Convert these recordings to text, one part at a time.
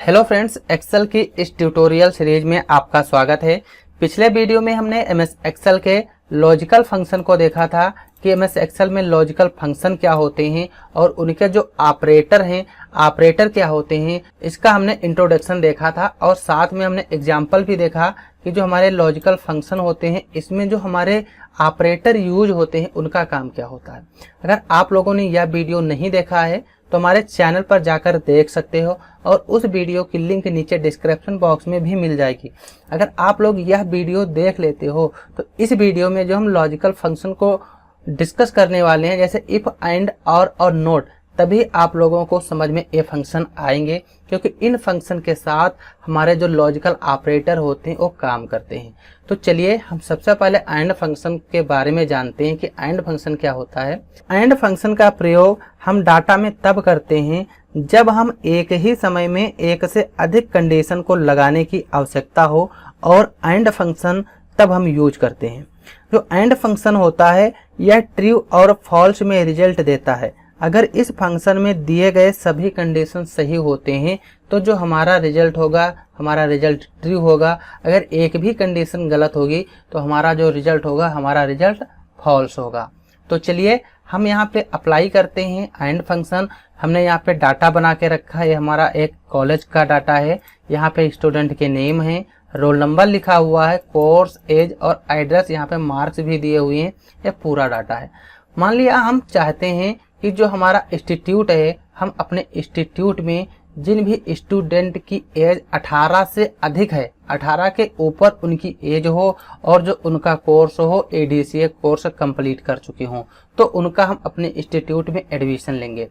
Hello friends, Excel की इस tutorial series में आपका स्वागत है। पिछले वीडियो में हमने एमएस एक्सेल के लॉजिकल फंक्शन को देखा था कि एमएस एक्सेल में लॉजिकल फंक्शन क्या होते हैं और उनके जो ऑपरेटर हैं, ऑपरेटर क्या होते हैं, इसका हमने इंट्रोडक्शन देखा था। और साथ में हमने एग्जाम्पल भी देखा कि जो हमारे लॉजिकल फंक्शन होते हैं इसमें जो हमारे ऑपरेटर यूज होते हैं उनका काम क्या होता है। अगर आप लोगों ने यह वीडियो नहीं देखा है तो हमारे चैनल पर जाकर देख सकते हो और उस वीडियो की लिंक नीचे डिस्क्रिप्शन बॉक्स में भी मिल जाएगी। अगर आप लोग यह वीडियो देख लेते हो तो इस वीडियो में जो हम लॉजिकल फंक्शन को डिस्कस करने वाले हैं, जैसे इफ, एंड, और नोट, तभी आप लोगों को समझ में ये फंक्शन आएंगे, क्योंकि इन फंक्शन के साथ हमारे जो लॉजिकल ऑपरेटर होते हैं वो काम करते हैं। तो चलिए हम सबसे पहले एंड फंक्शन के बारे में जानते हैं कि एंड फंक्शन क्या होता है। एंड फंक्शन का प्रयोग हम डाटा में तब करते हैं जब हम एक ही समय में एक से अधिक कंडीशन को लगाने की आवश्यकता हो, और एंड फंक्शन तब हम यूज करते हैं। जो एंड फंक्शन होता है यह ट्रू और फॉल्स में रिजल्ट देता है। अगर इस फंक्शन में दिए गए सभी कंडीशन सही होते हैं तो जो हमारा रिजल्ट होगा, हमारा रिजल्ट ट्रू होगा। अगर एक भी कंडीशन गलत होगी तो हमारा जो रिजल्ट होगा, हमारा रिजल्ट फॉल्स होगा। तो चलिए हम यहाँ पे अप्लाई करते हैं एंड फंक्शन। हमने यहाँ पे डाटा बना के रखा है, हमारा एक कॉलेज का डाटा है। यहाँ पे स्टूडेंट के नेम है, रोल नंबर लिखा हुआ है, कोर्स, एज और एड्रेस, यहाँ पे मार्क्स भी दिए हुए हैं। यह पूरा डाटा है। मान लिया हम चाहते हैं कि जो हमारा इंस्टीट्यूट है, हम अपने इंस्टीट्यूट में जिन भी स्टूडेंट की एज 18 से अधिक है, 18 के ऊपर उनकी एज हो और जो उनका कोर्स हो एडीसीए कोर्स कंप्लीट कर चुके हों, तो उनका हम अपने इंस्टीट्यूट में एडमिशन लेंगे।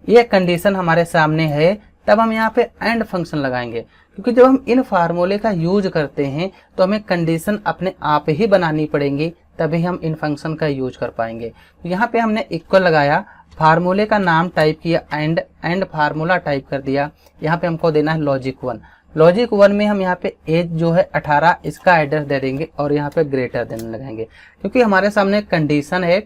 ये कंडीशन हमारे सामने है, तब हम यहाँ पे एंड फंक्शन लगाएंगे। क्योंकि जब हम इन फार्मूले का यूज करते हैं तो हमें कंडीशन अपने आप ही बनानी पड़ेंगी, तभी हम इन फंक्शन का यूज कर पाएंगे। तो यहाँ पे हमने इक्वल लगाया, फार्मूले का नाम टाइप किया, एंड फार्मूला टाइप कर दिया। यहाँ पे हमको देना है लॉजिक 1। लॉजिक 1 में हम यहाँ पे एज जो है 18, इसका एड्रेस दे देंगे और यहाँ पे ग्रेटर देन लगाएंगे। क्योंकि हमारे सामने कंडीशन है,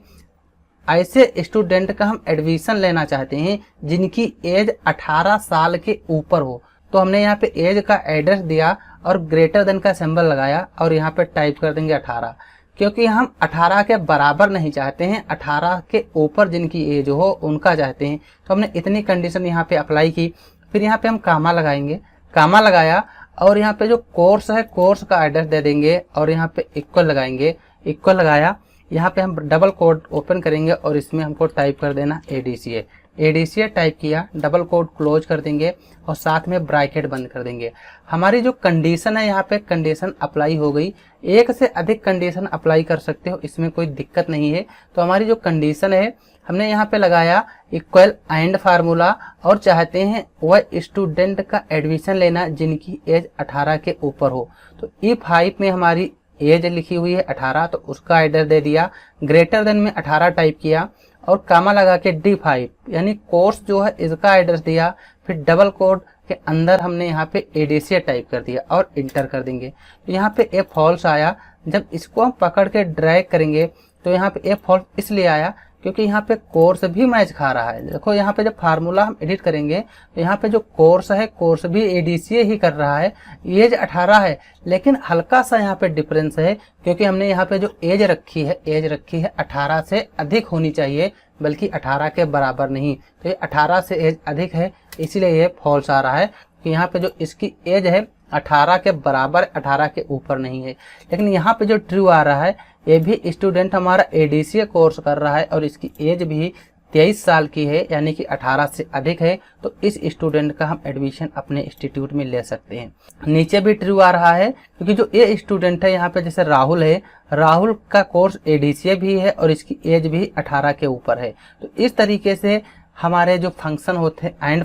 ऐसे स्टूडेंट का हम एडमिशन लेना चाहते हैं जिनकी एज 18 साल के ऊपर हो। तो हमने यहाँ पे एज का एड्रेस दिया और ग्रेटर देन का सिंबल लगाया और यहाँ पे टाइप कर देंगे 18, क्योंकि हम 18 के बराबर नहीं चाहते हैं, 18 के ऊपर जिनकी एज हो उनका चाहते हैं। तो हमने इतनी कंडीशन यहाँ पे अप्लाई की। फिर यहाँ पे हम कामा लगाएंगे, कामा लगाया और यहाँ पे जो कोर्स है, कोर्स का एड्रेस दे देंगे और यहाँ पे इक्वल लगाएंगे, इक्वल लगाया। यहाँ पे हम डबल कोड ओपन करेंगे और इसमें हमको टाइप कर देना एडीसीए, एडीसीए टाइप किया, डबल कोड क्लोज कर देंगे और साथ में ब्रैकेट बंद कर देंगे। हमारी जो कंडीशन है, यहाँ पे कंडीशन अप्लाई हो गई। एक से अधिक कंडीशन अप्लाई कर सकते हो, इसमें कोई दिक्कत नहीं है। तो हमारी जो कंडीशन है हमने यहाँ पे लगाया इक्वल एंड फार्मूला, और चाहते हैं वह स्टूडेंट का एडमिशन लेना जिनकी एज 18 के ऊपर हो। तो E5 में हमारी एज लिखी हुई है 18, तो उसका एड्रेस दे दिया। ग्रेटर देन में 18 टाइप किया और कामा लगा के D5 यानी कोर्स जो है इसका एड्रेस दिया। फिर डबल कोड के अंदर हमने यहाँ पे एडीसीए टाइप कर दिया और इंटर कर देंगे। तो यहाँ पे ए फॉल्स आया। जब इसको हम पकड़ के ड्रैग करेंगे तो यहाँ पे ए फॉल्स इसलिए आया क्योंकि यहाँ पे कोर्स भी मैच खा रहा है। देखो यहाँ पे जब फार्मूला हम एडिट करेंगे तो यहाँ पे जो कोर्स है, कोर्स भी एडीसीए ही कर रहा है। एज 18 है, लेकिन हल्का सा यहाँ पे डिफरेंस है क्योंकि हमने यहाँ पे जो एज रखी है 18 से अधिक होनी चाहिए, बल्कि 18 के बराबर नहीं। तो ये 18 से एज अधिक है, इसीलिए ये फॉल्स आ रहा है कि यहाँ पे जो इसकी एज है 18 के बराबर, 18 के ऊपर नहीं है। लेकिन यहाँ पे जो ट्रू आ रहा है, ये भी स्टूडेंट हमारा एडीसीए कोर्स कर रहा है और इसकी एज भी 23 साल की है, यानी कि 18 से अधिक है। तो इस स्टूडेंट का हम एडमिशन अपने इंस्टीट्यूट में ले सकते हैं। नीचे भी ट्रू आ रहा है क्योंकि जो ये स्टूडेंट है यहाँ पे जैसे राहुल है, राहुल का कोर्स एडीसीए भी है और इसकी एज भी 18 के ऊपर है। तो इस तरीके से हमारे जो फंक्शन होते हैं एंड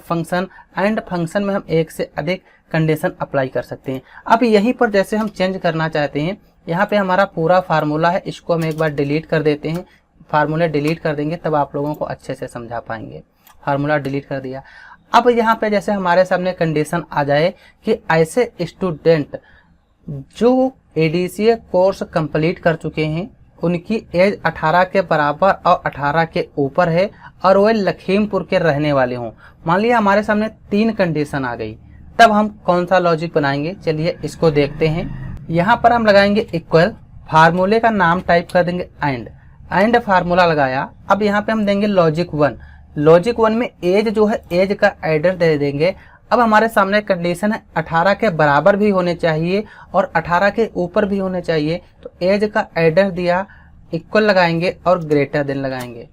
फंक्शन में हम एक से अधिक कंडीशन अप्लाई कर सकते हैं। अब यहीं पर जैसे हम चेंज करना चाहते हैं, यहाँ पे हमारा पूरा फार्मूला है, इसको हम एक बार डिलीट कर देते हैं। फार्मूला डिलीट कर देंगे तब आप लोगों को अच्छे से समझा पाएंगे। फार्मूला डिलीट कर दिया। अब यहाँ पे जैसे हमारे सामने कंडीशन आ जाए कि ऐसे स्टूडेंट जो एडीसीए कोर्स कंप्लीट कर चुके हैं, उनकी एज 18 के बराबर और 18 के ऊपर है और वह लखीमपुर के रहने वाले हों। मान लिया हमारे सामने 3 कंडीशन आ गई। तब हम कौन सा लॉजिक बनाएंगे, चलिए इसको देखते हैं। यहाँ पर हम लगाएंगे इक्वल, फार्मूले का नाम टाइप कर देंगे एंड फार्मूला लगाया। अब यहाँ पे हम देंगे लॉजिक 1। लॉजिक 1 में एज जो है, एज का एड्रेस दे देंगे। अब हमारे सामने कंडीशन है 18 के बराबर भी होने चाहिए और 18 के ऊपर भी होने चाहिए। तो एज का एड्रेस दिया, इक्वल लगाएंगे और ग्रेटर देन लगाएंगे,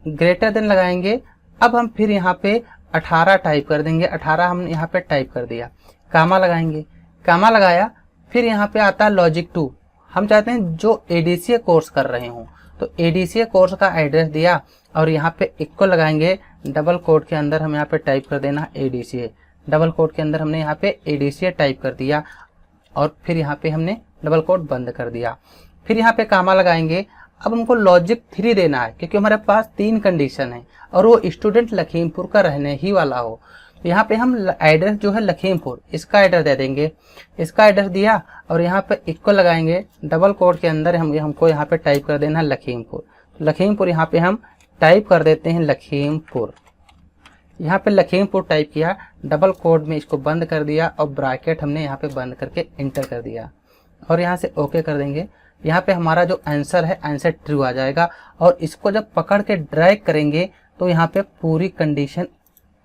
ग्रेटर देन लगाएंगे। अब हम फिर यहाँ पे 18 टाइप कर देंगे, 18 हमने यहाँ पे टाइप कर दिया, कामा लगाएंगे, कामा लगाया। फिर यहाँ पे आता है लॉजिक 2। हम चाहते हैं जो एडीसीए कोर्स कर रहे हों, तो एडीसीए कोर्स का एड्रेस दिया और यहाँ पे इक्वल लगाएंगे, डबल कोट के अंदर हम यहाँ पे टाइप कर देना एडीसीए, डबल कोट के अंदर हमने यहाँ पे एडीसीए टाइप कर दिया और फिर यहाँ पे हमने डबल कोट बंद कर दिया। फिर यहाँ पे कामा लगाएंगे। अब हमको लॉजिक 3 देना है क्योंकि हमारे पास 3 कंडीशन है और वो स्टूडेंट लखीमपुर का रहने ही वाला हो। यहाँ पे हम एड्रेस जो है लखीमपुर, इसका एड्रेस दे देंगे, इसका एड्रेस दिया और यहाँ पे इक्वल लगाएंगे, डबल कोट के अंदर हमको यहाँ पे टाइप कर देना है लखीमपुर। लखीमपुर यहाँ पे हम टाइप कर देते हैं लखीमपुर, यहाँ पे लखीमपुर टाइप किया, डबल कोट में इसको बंद कर दिया और ब्रैकेट हमने यहाँ पे बंद करके इंटर कर दिया और यहाँ से ओके कर देंगे। यहाँ पे हमारा जो आंसर है, आंसर ट्रू आ जाएगा और इसको जब पकड़ के ड्रैग करेंगे तो यहाँ पे पूरी कंडीशन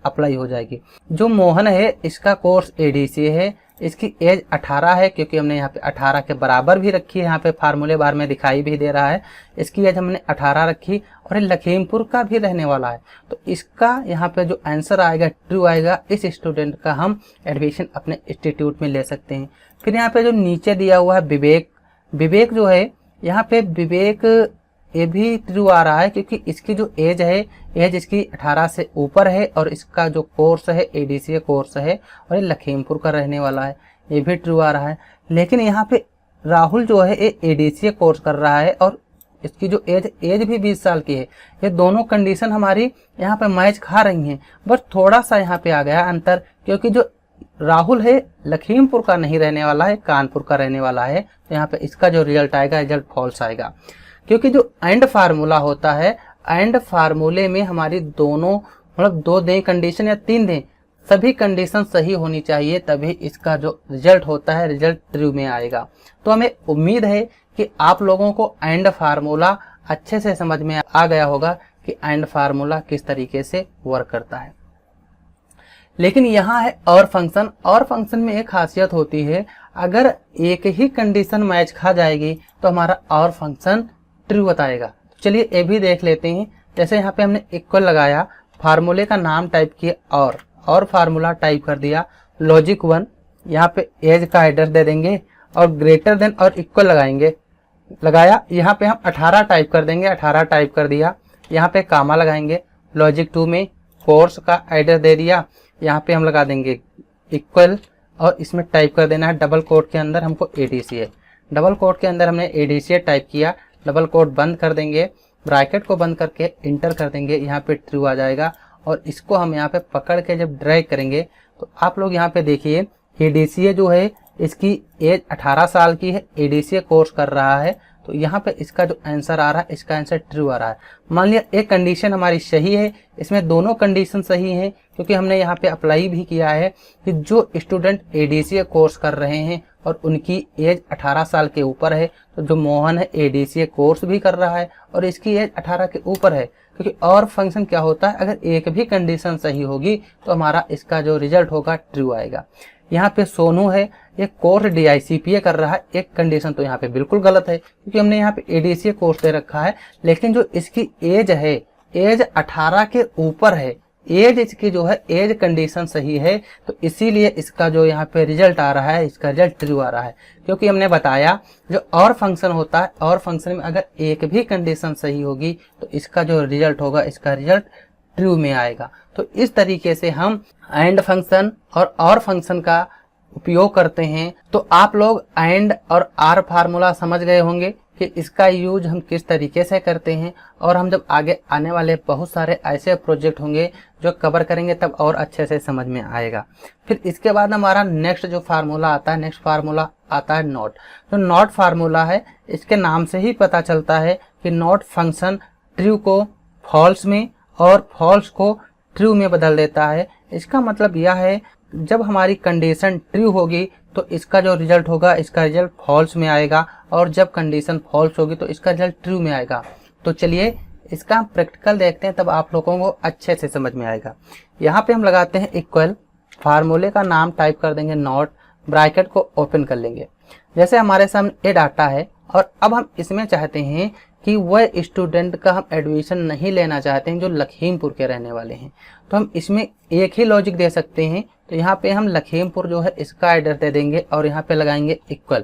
अप्लाई हो जाएगी। जो मोहन है इसका कोर्स एडीसीए है, इसकी एज 18 है क्योंकि हमने यहाँ पे 18 के बराबर भी रखी है, यहाँ पे फार्मूले बार में दिखाई भी दे रहा है। इसकी एज हमने 18 रखी और ये लखीमपुर का भी रहने वाला है, तो इसका यहाँ पे जो आंसर आएगा ट्रू आएगा। इस स्टूडेंट का हम एडमिशन अपने इंस्टीट्यूट में ले सकते हैं। फिर यहाँ पे जो नीचे दिया हुआ है विवेक, विवेक जो है यहाँ पे विवेक ये भी ट्रू आ रहा है क्योंकि इसकी जो एज है, एज इसकी 18 से ऊपर है और इसका जो कोर्स है एडीसीए कोर्स है और ये लखीमपुर का रहने वाला है, ये भी ट्रू आ रहा है। लेकिन यहाँ पे राहुल जो है ये एडीसीए कोर्स कर रहा है और इसकी जो एज भी 20 साल की है। ये दोनों कंडीशन हमारी यहाँ पे मैच खा रही हैं, बस थोड़ा सा यहाँ पे आ गया अंतर क्योंकि जो राहुल है लखीमपुर का नहीं रहने वाला है, कानपुर का रहने वाला है। तो यहाँ पे इसका जो रिजल्ट आएगा, रिजल्ट फॉल्स आएगा क्योंकि जो एंड फार्मूला होता है, एंड फार्मूले में हमारी दोनों मतलब 2 दें कंडीशन या 3 दें, सभी कंडीशन सही होनी चाहिए, तभी इसका जो रिजल्ट होता है रिजल्ट ट्रू में आएगा। तो हमें उम्मीद है कि आप लोगों को एंड फार्मूला अच्छे से समझ में आ गया होगा कि एंड फार्मूला किस तरीके से वर्क करता है। लेकिन यहाँ है और फंक्शन, और फंक्शन में एक खासियत होती है, अगर एक ही कंडीशन मैच खा जाएगी तो हमारा और फंक्शन ट्रू बताएगा। चलिए ये भी देख लेते हैं। जैसे यहाँ पे हमने इक्वल लगाया, फार्मूले का नाम टाइप किया और फार्मूला टाइप कर दिया, लॉजिक 1, यहाँ पे एज का एड्रेस दे देंगे और ग्रेटर देन और इक्वल लगाएंगे, लगाया। यहाँ पे हम 18 टाइप कर देंगे, 18 टाइप कर दिया, यहाँ पे कामा लगाएंगे। लॉजिक 2 में कोर्स का एड्रेस दे दिया, यहाँ पे हम लगा देंगे इक्वल और इसमें टाइप कर देना है डबल कोट के अंदर हमको एडीसीए, डबल कोट के अंदर हमने एडीसीए टाइप किया, डबल कोट बंद कर देंगे, ब्रैकेट को बंद करके इंटर कर देंगे, यहाँ पे ट्रू आ जाएगा। और इसको हम यहाँ पे पकड़ के जब ड्रैग करेंगे तो आप लोग यहाँ पे देखिए एडीसीए जो है इसकी एज 18 साल की है, एडीसीए कोर्स कर रहा है, तो यहाँ पे इसका जो आंसर आ रहा है, इसका आंसर ट्रू आ रहा है। मान लिया एक कंडीशन हमारी सही है, इसमें दोनों कंडीशन सही हैं क्योंकि हमने यहाँ पे अप्लाई भी किया है कि जो स्टूडेंट एडीसीए कोर्स कर रहे हैं और उनकी एज 18 साल के ऊपर है, तो जो मोहन है एडीसीए कोर्स भी कर रहा है और इसकी एज 18 के ऊपर है। क्योंकि और फंक्शन क्या होता है, अगर एक भी कंडीशन सही होगी तो हमारा इसका जो रिजल्ट होगा ट्रू आएगा। यहाँ पे सोनू है, ये कोर्स डीआईसीपीए कर रहा है, एक कंडीशन तो यहाँ पे बिल्कुल गलत है क्योंकि हमने यहाँ पे एडीसीए कोर्स दे रखा है, लेकिन जो इसकी एज है, एज 18 के ऊपर है, एज इसकी जो है एज कंडीशन सही है, तो इसीलिए इसका जो यहाँ पे रिजल्ट आ रहा है, इसका रिजल्ट ट्रू आ रहा है। क्योंकि हमने बताया जो और फंक्शन होता है, और फंक्शन में अगर एक भी कंडीशन सही होगी तो इसका जो रिजल्ट होगा, इसका रिजल्ट ट्रू में आएगा। तो इस तरीके से हम एंड फंक्शन और फंक्शन का उपयोग करते हैं। तो आप लोग एंड और आर फार्मूला समझ गए होंगे कि इसका यूज हम किस तरीके से करते हैं, और हम जब आगे आने वाले बहुत सारे ऐसे प्रोजेक्ट होंगे जो कवर करेंगे तब और अच्छे से समझ में आएगा। फिर इसके बाद हमारा नेक्स्ट जो फार्मूला आता है, नेक्स्ट फार्मूला आता है नॉट। जो नॉट फार्मूला है, इसके नाम से ही पता चलता है कि नॉट फंक्शन ट्रू को फॉल्स में और फॉल्स को ट्रू में बदल देता है। इसका मतलब यह है जब हमारी कंडीशन ट्रू होगी तो इसका जो रिजल्ट होगा, इसका रिजल्ट फॉल्स में आएगा, और जब कंडीशन फॉल्स होगी तो इसका रिजल्ट ट्रू में आएगा। तो चलिए इसका हम प्रैक्टिकल देखते हैं, तब आप लोगों को अच्छे से समझ में आएगा। यहाँ पे हम लगाते हैं इक्वल, फार्मूले का नाम टाइप कर देंगे नॉट, ब्रैकेट को ओपन कर लेंगे। जैसे हमारे सामने ए डाटा है और अब हम इसमें चाहते हैं कि वह स्टूडेंट का हम एडमिशन नहीं लेना चाहते हैं जो लखीमपुर के रहने वाले हैं, तो हम इसमें एक ही लॉजिक दे सकते हैं। तो यहाँ पे हम लखीमपुर जो है इसका एड्रेस दे देंगे और यहाँ पे लगाएंगे इक्वल।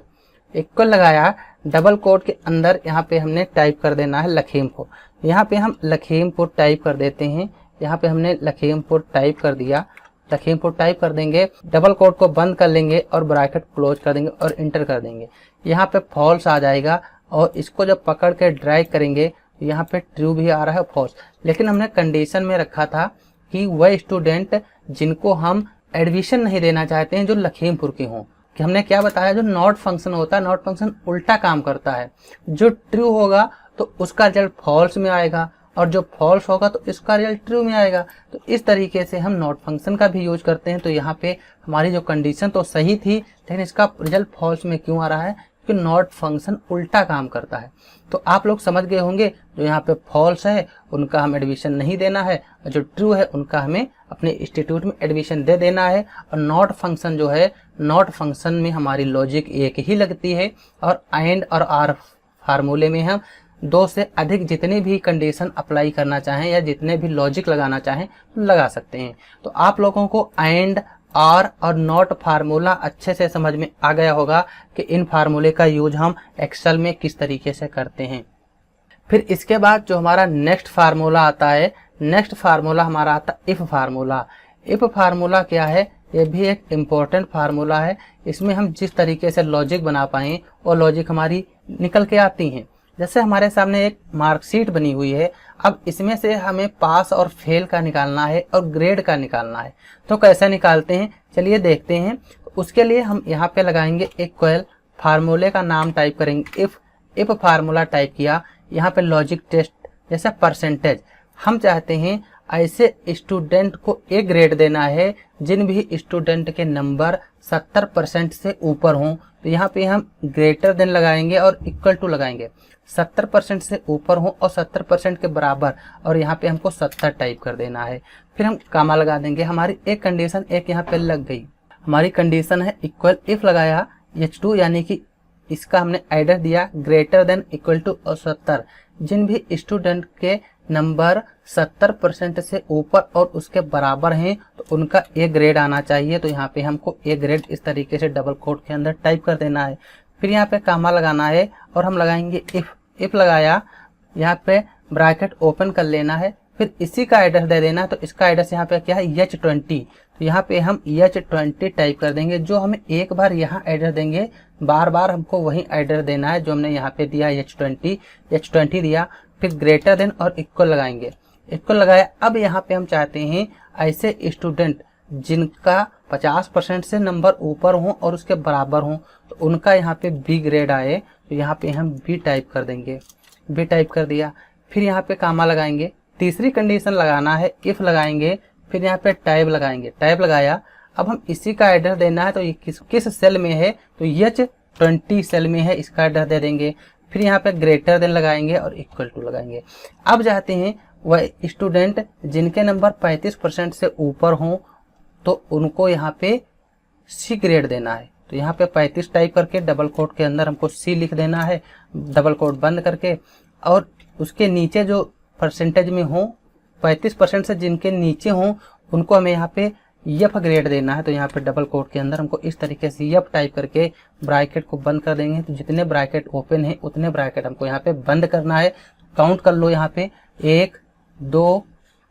इक्वल लगाया, डबल कोट के अंदर यहाँ पे हमने टाइप कर देना है लखीमपुर। यहाँ पे हम लखीमपुर टाइप कर देते हैं, यहाँ पे हमने लखीमपुर टाइप कर दिया, लखीमपुर टाइप कर देंगे, डबल कोट को बंद कर लेंगे और ब्रैकेट क्लोज कर देंगे और इंटर कर देंगे। यहाँ पे फॉल्स आ जाएगा और इसको जब पकड़ के ड्रैग करेंगे यहाँ पे ट्रू भी आ रहा है, फॉल्स। लेकिन हमने कंडीशन में रखा था कि वह स्टूडेंट जिनको हम एडमिशन नहीं देना चाहते हैं जो लखीमपुर के हों, कि हमने क्या बताया, जो नॉट फंक्शन होता है, नॉट फंक्शन उल्टा काम करता है। जो ट्रू होगा तो उसका रिजल्ट फॉल्स में आएगा और जो फॉल्स होगा तो इसका रिजल्ट ट्रू में आएगा। तो इस तरीके से हम नॉट फंक्शन का भी यूज करते हैं। तो यहाँ पे हमारी जो कंडीशन तो सही थी, लेकिन इसका रिजल्ट फॉल्स में क्यों आ रहा है, कि नॉट फंक्शन उल्टा काम करता है। तो आप लोग समझ गए होंगे, जो यहाँ पे फॉल्स है उनका हम एडमिशन नहीं देना है, और जो ट्रू है उनका हमें अपने इंस्टीट्यूट में एडमिशन दे देना है। और नॉट फंक्शन जो है, नॉट फंक्शन में हमारी लॉजिक एक ही लगती है, और एंड और आर फार्मूले में हम 2 से अधिक जितने भी कंडीशन अप्लाई करना चाहें या जितने भी लॉजिक लगाना चाहें लगा सकते हैं। तो आप लोगों को एंड, आर और नॉट फार्मूला अच्छे से समझ में आ गया होगा कि इन फार्मूले का यूज हम एक्सेल में किस तरीके से करते हैं। फिर इसके बाद जो हमारा नेक्स्ट फार्मूला आता है, नेक्स्ट फार्मूला हमारा आता है इफ फार्मूला। इफ फार्मूला क्या है, ये भी एक इम्पोर्टेंट फार्मूला है। इसमें हम जिस तरीके से लॉजिक बना पाएँ वो लॉजिक हमारी निकल के आती हैं। जैसे हमारे सामने एक मार्कशीट बनी हुई है, अब इसमें से हमें पास और फेल का निकालना है और ग्रेड का निकालना है। तो कैसे निकालते हैं, चलिए देखते हैं। उसके लिए हम यहाँ पे लगाएंगे इक्वल, फार्मूले का नाम टाइप करेंगे इफ फार्मूला टाइप किया, यहाँ पे लॉजिक टेस्ट, जैसे परसेंटेज। हम चाहते हैं ऐसे स्टूडेंट को ए ग्रेड देना है जिन भी स्टूडेंट के नंबर 70% से ऊपर हों। तो यहाँ पे हम ग्रेटर देन लगाएंगे और इक्वल टू लगाएंगे। 70% से ऊपर हो और 70% के बराबर, और यहाँ पे हमको 70 टाइप कर देना है। फिर हम कामा लगा देंगे। हमारी एक कंडीशन एक यहाँ पे लग गई। हमारी कंडीशन है इक्वल, इफ लगाया H2 यानी कि इसका हमने एडर दिया ग्रेटर देन इक्वल टू और 70, जिन भी स्टूडेंट के नंबर 70% से ऊपर और उसके बराबर हैं तो उनका ए ग्रेड आना चाहिए। तो यहाँ पे हमको ए ग्रेड इस तरीके से डबल कोट के अंदर टाइप कर देना है। फिर यहाँ पे कामा लगाना है और हम लगाएंगे इफ लगाया, यहाँ पे ब्रैकेट ओपन कर लेना है, फिर इसी का एड्रेस दे देना है। तो इसका एड्रेस यहाँ पे क्या है, H20। तो यहाँ पे हम H20 टाइप कर देंगे। जो हमें एक बार यहाँ एड्रेस देंगे, बार बार हमको वही एड्रेस देना है जो हमने यहाँ पे दिया H20 दिया। फिर ग्रेटर देन और इक्वल लगाएंगे, इक्वल लगाया। अब यहाँ पे हम चाहते हैं ऐसे स्टूडेंट जिनका 50% से नंबर ऊपर हों और उसके बराबर हों तो उनका यहाँ पे बी ग्रेड आए। तो यहाँ पे हम बी टाइप कर देंगे, बी टाइप कर दिया। फिर यहाँ पे कामा लगाएंगे, तीसरी कंडीशन लगाना है इफ लगाएंगे, फिर यहाँ पे टाइप लगाएंगे, टाइप लगाया। अब हम इसी का एड्रेस देना है, तो ये किस सेल में है, तो H20 सेल में है, इसका एड्रेस दे देंगे। फिर यहाँ पे ग्रेटर देन लगाएंगे और इक्वल टू लगाएंगे। अब चाहते हैं वह स्टूडेंट जिनके नंबर 35% से ऊपर हों तो उनको यहाँ पे सी ग्रेड देना है। तो यहाँ पे 35 टाइप करके डबल कोट के अंदर हमको सी लिख देना है, डबल कोट बंद करके। और उसके नीचे जो परसेंटेज में हो, 35% से जिनके नीचे हों उनको हमें यहाँ पे एफ ग्रेड देना है। तो यहाँ पे डबल कोट के अंदर हमको इस तरीके से एफ टाइप करके ब्रैकेट को बंद कर देंगे। तो जितने ब्रैकेट ओपन है उतने ब्रैकेट हमको यहाँ पे बंद करना है। काउंट कर लो, यहाँ पे 1 2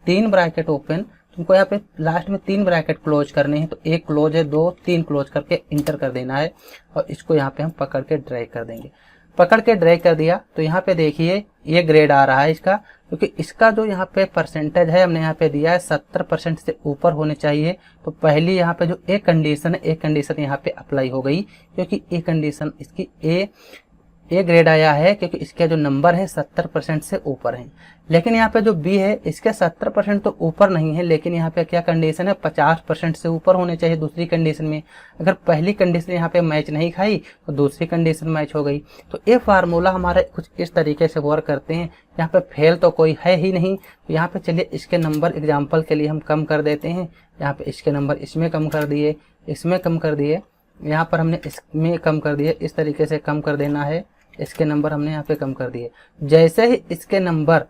3 ब्रैकेट ओपन, तुमको यहाँ पे लास्ट में 3 ब्रैकेट क्लोज करने हैं। तो 1 क्लोज है, 2 3 क्लोज करके इंटर कर देना है और इसको यहाँ पे हम पकड़ के ड्रैग कर देंगे। पकड़ के ड्रैग कर दिया तो यहाँ पे देखिए ये ग्रेड आ रहा है इसका, क्योंकि इसका जो यहाँ पे परसेंटेज है हमने यहाँ पे दिया है 70% से ऊपर होने चाहिए। तो पहली यहाँ पे जो एक कंडीशन है, एक कंडीशन यहाँ पे अप्लाई हो गई, क्योंकि एक कंडीशन इसकी ए ग्रेड आया है क्योंकि इसके जो नंबर है 70% से ऊपर हैं। लेकिन यहाँ पे जो बी है इसके 70% तो ऊपर नहीं है, लेकिन यहाँ पे क्या कंडीशन है, 50% से ऊपर होने चाहिए दूसरी कंडीशन में। अगर पहली कंडीशन यहाँ पे मैच नहीं खाई तो दूसरी कंडीशन मैच हो गई। तो ये फार्मूला हमारे कुछ इस तरीके से वर्क करते हैं। यहाँ पे फेल तो कोई है ही नहीं, तो यहाँ पे चलिए इसके नंबर एग्जाम्पल के लिए हम कम कर देते हैं। यहाँ पे इसके नंबर इसमें कम कर दिए, इसमें कम कर दिए, यहाँ पर हमने इसमें कम कर दिए, इस तरीके से कम कर देना है। इसके नंबर हमने यहाँ पे कम कर दिए। जैसे ही इसके नंबर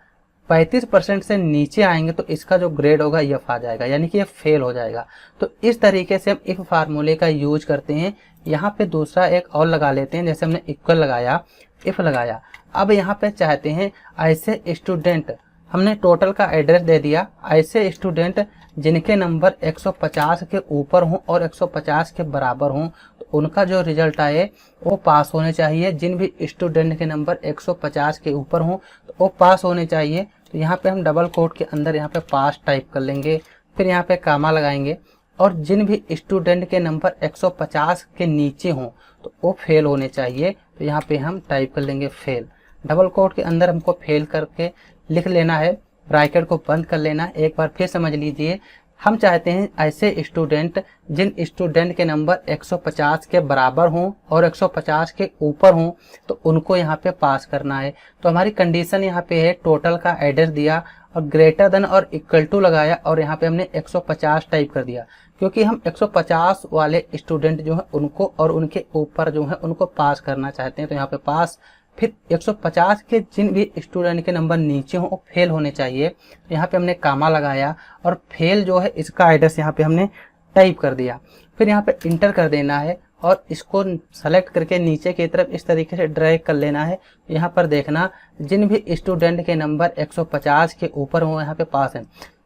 35% से नीचे आएंगे तो इसका जो ग्रेड होगा एफ आ जाएगा, यानी कि ये फेल हो जाएगा। तो इस तरीके से हम इफ फार्मूले का यूज करते हैं। यहाँ पे दूसरा एक और लगा लेते हैं, जैसे हमने इक्वल लगाया, इफ लगाया। अब यहाँ पे चाहते हैं ऐसे स्टूडेंट, हमने टोटल का एड्रेस दे दिया, ऐसे स्टूडेंट जिनके नंबर 150 के ऊपर हों और 150 के बराबर हों तो उनका जो रिजल्ट आए वो पास होने चाहिए। जिन भी स्टूडेंट के नंबर 150 के ऊपर हों तो वो पास होने चाहिए। तो यहाँ पे हम डबल कोट के अंदर यहाँ पे पास टाइप कर लेंगे, फिर यहाँ पे कामा लगाएंगे। और जिन भी स्टूडेंट के नंबर 150 के नीचे हों तो वो फेल होने चाहिए। तो यहाँ पे हम टाइप कर लेंगे फेल। डबल कोट के अंदर हमको फेल करके लिख लेना है, ब्रैकेट को बंद कर लेना है। एक बार फिर समझ लीजिए, हम चाहते हैं ऐसे स्टूडेंट जिन स्टूडेंट के नंबर 150 के बराबर हों और 150 के ऊपर हों तो उनको यहाँ पे पास करना है। तो हमारी कंडीशन यहाँ पे है, टोटल का एड्रेस दिया और ग्रेटर देन और इक्वल टू लगाया और यहाँ पे हमने 150 टाइप कर दिया, क्योंकि हम 150 वाले स्टूडेंट जो है उनको और उनके ऊपर जो है उनको पास करना चाहते हैं। तो यहाँ पे पास, फिर 150 के जिन भी स्टूडेंट के नंबर नीचे हों वो फेल होने चाहिए। तो यहाँ पे हमने कामा लगाया और फेल जो है इसका एड्रेस यहाँ पे हमने टाइप कर दिया। फिर यहाँ पे इंटर कर देना है और इसको सेलेक्ट करके नीचे की तरफ इस तरीके से ड्रैग कर लेना है। यहाँ पर देखना जिन भी स्टूडेंट के नंबर 150 के ऊपर हों यहाँ पे पास है।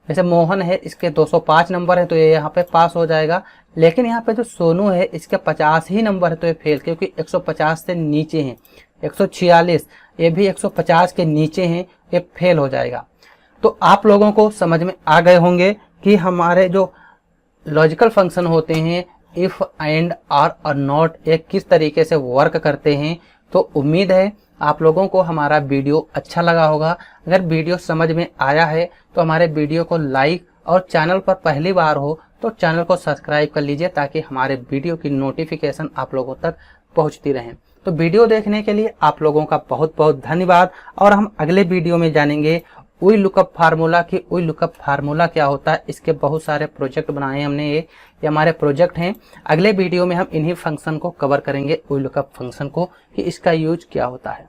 जैसे मोहन है, इसके 205 नंबर है तो ये यहाँ पे पास हो जाएगा। लेकिन यहाँ पे जो सोनू है इसके 50 ही नंबर है तो ये फेल, क्योंकि 150 से नीचे हैं। 146 ये भी 150 के नीचे हैं, ये फेल हो जाएगा। तो आप लोगों को समझ में आ गए होंगे कि हमारे जो लॉजिकल फंक्शन होते हैं इफ, एंड, आर और नॉट, ये किस तरीके से वर्क करते हैं। तो उम्मीद है आप लोगों को हमारा वीडियो अच्छा लगा होगा। अगर वीडियो समझ में आया है तो हमारे वीडियो को लाइक और चैनल पर पहली बार हो तो चैनल को सब्सक्राइब कर लीजिए, ताकि हमारे वीडियो की नोटिफिकेशन आप लोगों तक पहुंचती रहें। तो वीडियो देखने के लिए आप लोगों का बहुत बहुत धन्यवाद। और हम अगले वीडियो में जानेंगे वी लुकअप फार्मूला की वी लुकअप फार्मूला क्या होता है। इसके बहुत सारे प्रोजेक्ट बनाए हैं हमने, ये हमारे प्रोजेक्ट हैं। अगले वीडियो में हम इन्हीं फंक्शन को कवर करेंगे, वी लुकअप फंक्शन को, कि इसका यूज क्या होता है।